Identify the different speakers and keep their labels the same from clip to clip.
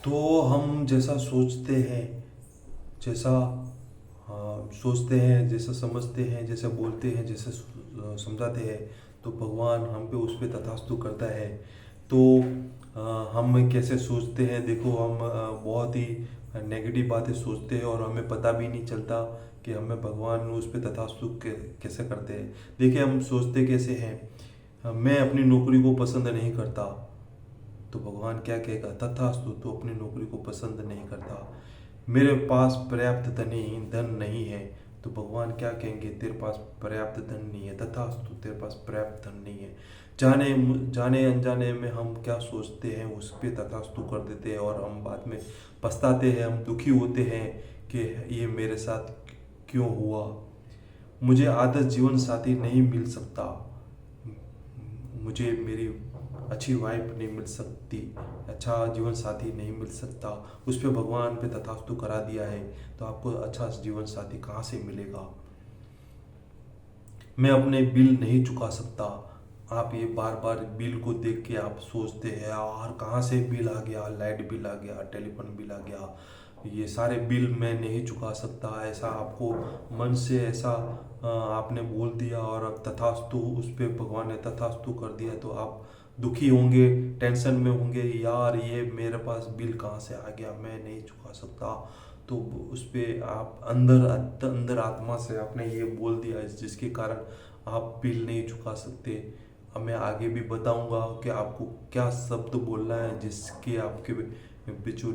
Speaker 1: तो हम जैसा सोचते हैं, जैसा सोचते हैं, जैसा समझते हैं, जैसा बोलते हैं, जैसे समझाते हैं, तो भगवान हम पे उस पे तथास्तु करता है। तो हम कैसे सोचते हैं, देखो हम बहुत ही नेगेटिव बातें सोचते हैं और हमें पता भी नहीं चलता कि हमें भगवान उस पे तथास्तु कैसे करते हैं। देखिए हम सोचते कैसे हैं, मैं अपनी नौकरी को पसंद नहीं करता, तो भगवान क्या कहेगा, तथास्तु तो अपनी नौकरी को पसंद नहीं करता। मेरे पास पर्याप्त धन नहीं है, तो भगवान क्या कहेंगे, तेरे पास पर्याप्त धन नहीं है, तथास्तु तेरे पास पर्याप्त धन नहीं है। जाने जाने अनजाने में हम क्या सोचते हैं उस पर तथास्तु कर देते हैं और हम बाद में पछताते हैं, हम दुखी होते हैं कि ये मेरे साथ क्यों हुआ। मुझे आदर्श जीवन साथी नहीं मिल सकता, मुझे मेरी अच्छी वाइफ नहीं मिल सकती, अच्छा जीवन साथी नहीं मिल सकता, उस पे भगवान पे तथास्तु करा दिया है, तो आपको अच्छा जीवन साथी कहाँ से मिलेगा। मैं अपने बिल नहीं चुका सकता, आप ये बार बार बिल को देख के आप सोचते हैं यार कहाँ से बिल आ गया, लाइट बिल आ गया, टेलीफोन बिल आ गया, ये सारे बिल मैं नहीं चुका सकता, ऐसा आपको मन से ऐसा आपने बोल दिया और अब तथास्तु उस पे भगवान ने तथास्तु कर दिया, तो आप दुखी होंगे, टेंशन में होंगे, यार ये मेरे पास बिल कहाँ से आ गया, मैं नहीं चुका सकता। तो उस पे आप अंदर अंदर आत्मा से आपने ये बोल दिया जिसके कारण आप बिल नहीं चुका सकते। अब मैं आगे भी बताऊंगा कि आपको क्या शब्द बोलना है जिसके आपके पिछू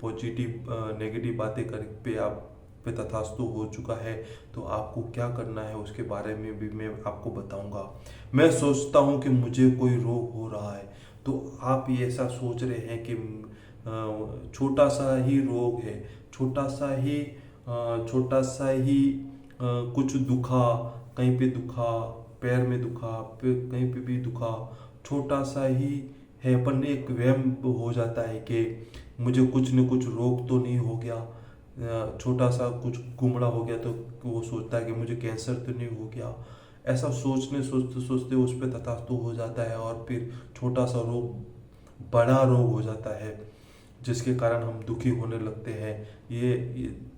Speaker 1: पॉजिटिव नेगेटिव बातें कर पे आप पे तथास्तु हो चुका है, तो आपको क्या करना है उसके बारे में भी मैं आपको बताऊंगा। मैं सोचता हूँ कि मुझे कोई रोग हो रहा है, तो आप ये ऐसा सोच रहे हैं कि छोटा सा ही रोग है, छोटा सा ही कुछ दुखा, कहीं पे दुखा, पैर में दुखा, कहीं पे भी दुखा, छोटा सा ही है, अपन एक वहम हो जाता है कि मुझे कुछ न कुछ रोग तो नहीं हो गया, छोटा सा कुछ गुमड़ा हो गया तो वो सोचता है कि मुझे कैंसर तो नहीं हो गया। ऐसा सोचते सोचते उस पर तथास्तु हो जाता है और फिर छोटा सा रोग बड़ा रोग हो जाता है, जिसके कारण हम दुखी होने लगते हैं।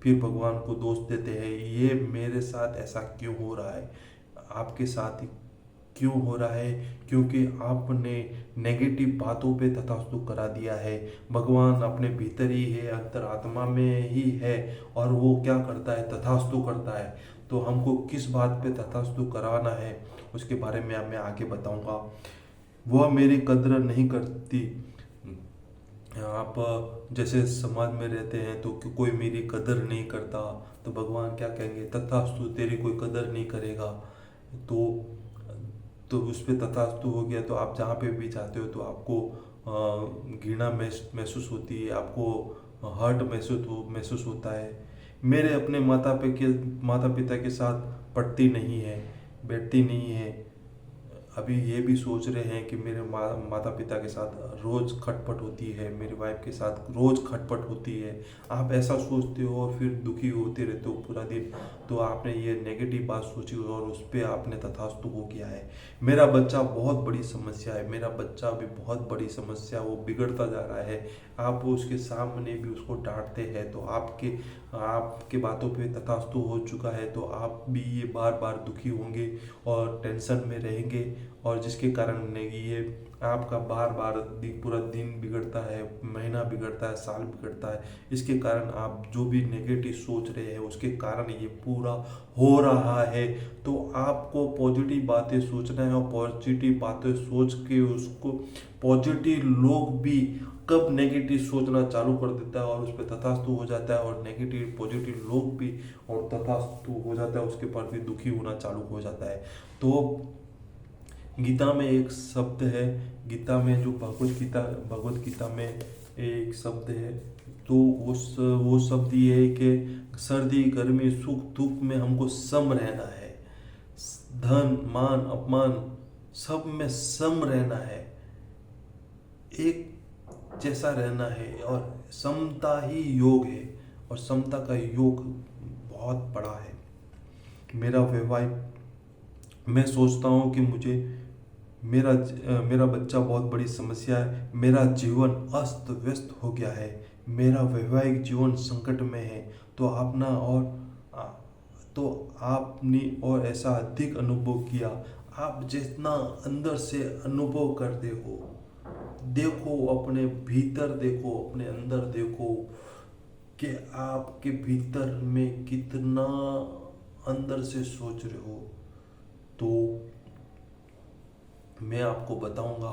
Speaker 1: फिर भगवान को दोष देते हैं, ये मेरे साथ ऐसा क्यों हो रहा है, आपके साथ ही क्यों हो रहा है, क्योंकि आपने नेगेटिव बातों पे तथास्तु करा दिया है। भगवान अपने भीतर ही है, अंतरात्मा में ही है, और वो क्या करता है, तथास्तु करता है। तो हमको किस बात पे तथास्तु कराना है उसके बारे में मैं आगे बताऊंगा। वह मेरी कद्र नहीं करती, आप जैसे समाज में रहते हैं तो कोई मेरी कदर नहीं करता, तो भगवान क्या कहेंगे, तथास्तु तेरी कोई कदर नहीं करेगा। तो उस पर तथास्तु हो गया, तो आप जहाँ पे भी जाते हो तो आपको घृणा महसूस होती है, आपको हर्ट महसूस होता है। मेरे अपने माता पिता के साथ पड़ती नहीं है, बैठती नहीं है। अभी ये भी सोच रहे हैं कि मेरे माता पिता के साथ रोज़ खटपट होती है, मेरी वाइफ के साथ रोज़ खटपट होती है। आप ऐसा सोचते हो और फिर दुखी होते रहते हो पूरा दिन, तो आपने ये नेगेटिव बात सोची और उस पर आपने तथास्तु हो गया है। मेरा बच्चा बहुत बड़ी समस्या है, मेरा बच्चा भी बहुत बड़ी समस्या, वो बिगड़ता जा रहा है। आप उसके सामने भी उसको डांटते हैं तो आपके बातों पे तथास्तु हो चुका है, तो आप भी ये बार बार दुखी होंगे और टेंशन में रहेंगे, और जिसके कारण ये आपका बार बार पूरा दिन बिगड़ता है, महीना बिगड़ता है, साल बिगड़ता है। इसके कारण आप जो भी नेगेटिव सोच रहे हैं उसके कारण ये पूरा हो रहा है। तो आपको पॉजिटिव बातें सोचना है, और पॉजिटिव बातें सोच के उसको, पॉजिटिव लोग भी कब नेगेटिव सोचना चालू कर देता है और उस पर तथास्तु हो जाता है, और नेगेटिव पॉजिटिव लोग भी और तथास्तु हो जाता है उसके पर भी दुखी होना चालू हो जाता है। तो गीता में एक शब्द है, गीता में जो भगवत गीता में एक शब्द है, तो वो शब्द ये है कि सर्दी गर्मी सुख दुख में हमको सम रहना है, धन मान अपमान सब में सम रहना है, एक जैसा रहना है, और समता ही योग है, और समता का योग बहुत बड़ा है। मेरा वैवाहिक, मैं सोचता हूँ कि मेरा बच्चा बहुत बड़ी समस्या है, मेरा जीवन अस्त व्यस्त हो गया है, मेरा वैवाहिक जीवन संकट में है। तो आ- तो आपने और ऐसा अधिक अनुभव किया। आप जितना अंदर से अनुभव करते हो, देखो अपने भीतर, देखो अपने अंदर, देखो कि आपके भीतर में कितना अंदर से सोच रहे हो। तो मैं आपको बताऊंगा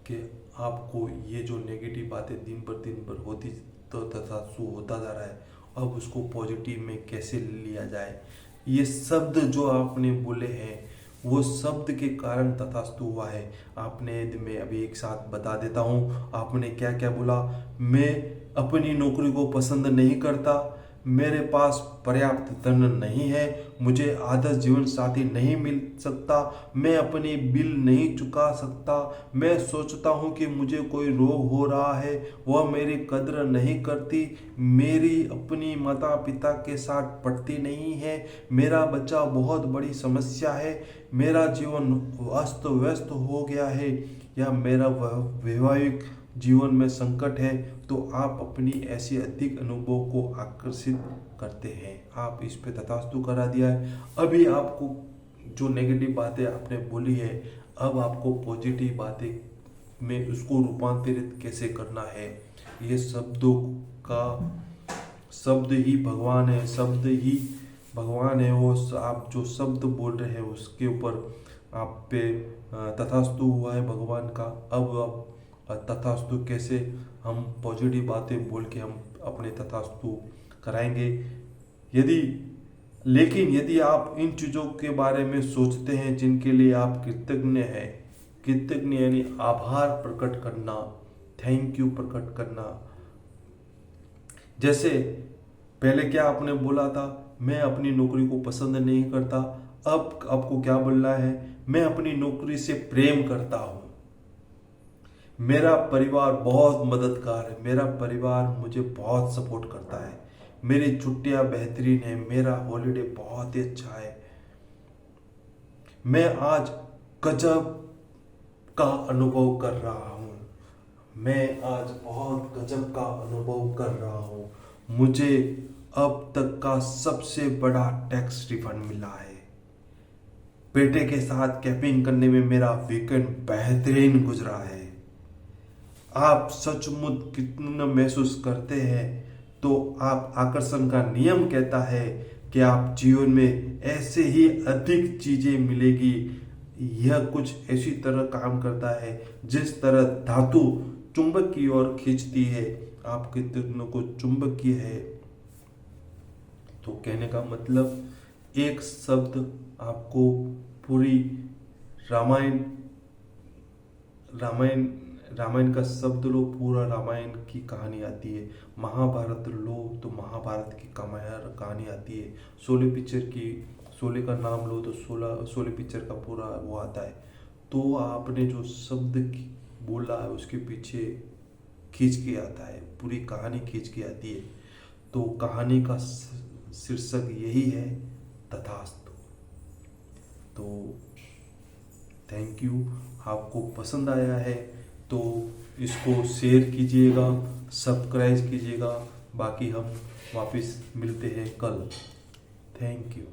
Speaker 1: कि आपको ये जो नेगेटिव बातें दिन पर होती तो तथा सो होता जा रहा है, अब उसको पॉजिटिव में कैसे लिया जाए। ये शब्द जो आपने बोले हैं वो शब्द के कारण तथास्तु हुआ है। आपने, मैं अभी एक साथ बता देता हूँ आपने क्या क्या बोला। मैं अपनी नौकरी को पसंद नहीं करता, मेरे पास पर्याप्त धन नहीं है, मुझे आदर्श जीवन साथी नहीं मिल सकता, मैं अपनी बिल नहीं चुका सकता, मैं सोचता हूँ कि मुझे कोई रोग हो रहा है, वह मेरी कद्र नहीं करती, मेरी अपनी माता पिता के साथ पटती नहीं है, मेरा बच्चा बहुत बड़ी समस्या है, मेरा जीवन अस्त व्यस्त हो गया है, या मेरा वैवाहिक जीवन में संकट है। तो आप अपनी ऐसी अधिक अनुभव को आकर्षित करते हैं। आप इस पे तथास्तु करा दिया है। अभी आपको जो नेगेटिव बातें आपने बोली है, अब आपको पॉजिटिव बातें में उसको रूपांतरित कैसे करना है। ये शब्दों का, शब्द ही भगवान है, शब्द ही भगवान है। वो आप जो शब्द बोल रहे हैं उसके ऊपर आप पे तथास्तु हुआ है भगवान का। अब आप तथास्तु कैसे हम पॉजिटिव बातें बोल के हम अपने तथास्तु कराएंगे। यदि लेकिन यदि आप इन चीज़ों के बारे में सोचते हैं जिनके लिए आप कृतज्ञ हैं, कृतज्ञ यानी आभार प्रकट करना, थैंक यू प्रकट करना। जैसे पहले क्या आपने बोला था, मैं अपनी नौकरी को पसंद नहीं करता, अब आपको क्या बोलना है, मैं अपनी नौकरी से प्रेम करता हूँ, मेरा परिवार बहुत मददगार है, मेरा परिवार मुझे बहुत सपोर्ट करता है, मेरी छुट्टियां बेहतरीन है, मेरा हॉलिडे बहुत ही अच्छा है, मैं आज गजब का अनुभव कर रहा हूँ, मैं आज बहुत गजब का अनुभव कर रहा हूँ, मुझे अब तक का सबसे बड़ा टैक्स रिफंड मिला है, बेटे के साथ कैंपिंग करने में मेरा वीकेंड बेहतरीन गुजरा है। आप सचमुच कितना महसूस करते हैं तो आप आकर्षण का नियम कहता है कि आप जीवन में ऐसे ही अधिक चीजें मिलेगी। यह कुछ ऐसी तरह काम करता है जिस तरह धातु चुंबक की ओर खींचती है, आपके दिल को चुंबकीय है। तो कहने का मतलब एक शब्द आपको पूरी रामायण रामायण रामायण का शब्द लो, पूरा रामायण की कहानी आती है। महाभारत लो तो महाभारत की कहानी आती है। शोले पिक्चर की, शोले का नाम लो तो शोले पिक्चर का पूरा वो आता है। तो आपने जो शब्द बोला है उसके पीछे खींच के आता है, पूरी कहानी खींच के आती है। तो कहानी का शीर्षक यही है, तथास्तु। तो थैंक यू। आपको पसंद आया है तो इसको शेयर कीजिएगा, सब्सक्राइब कीजिएगा। बाकी हम वापस मिलते हैं कल। Thank you.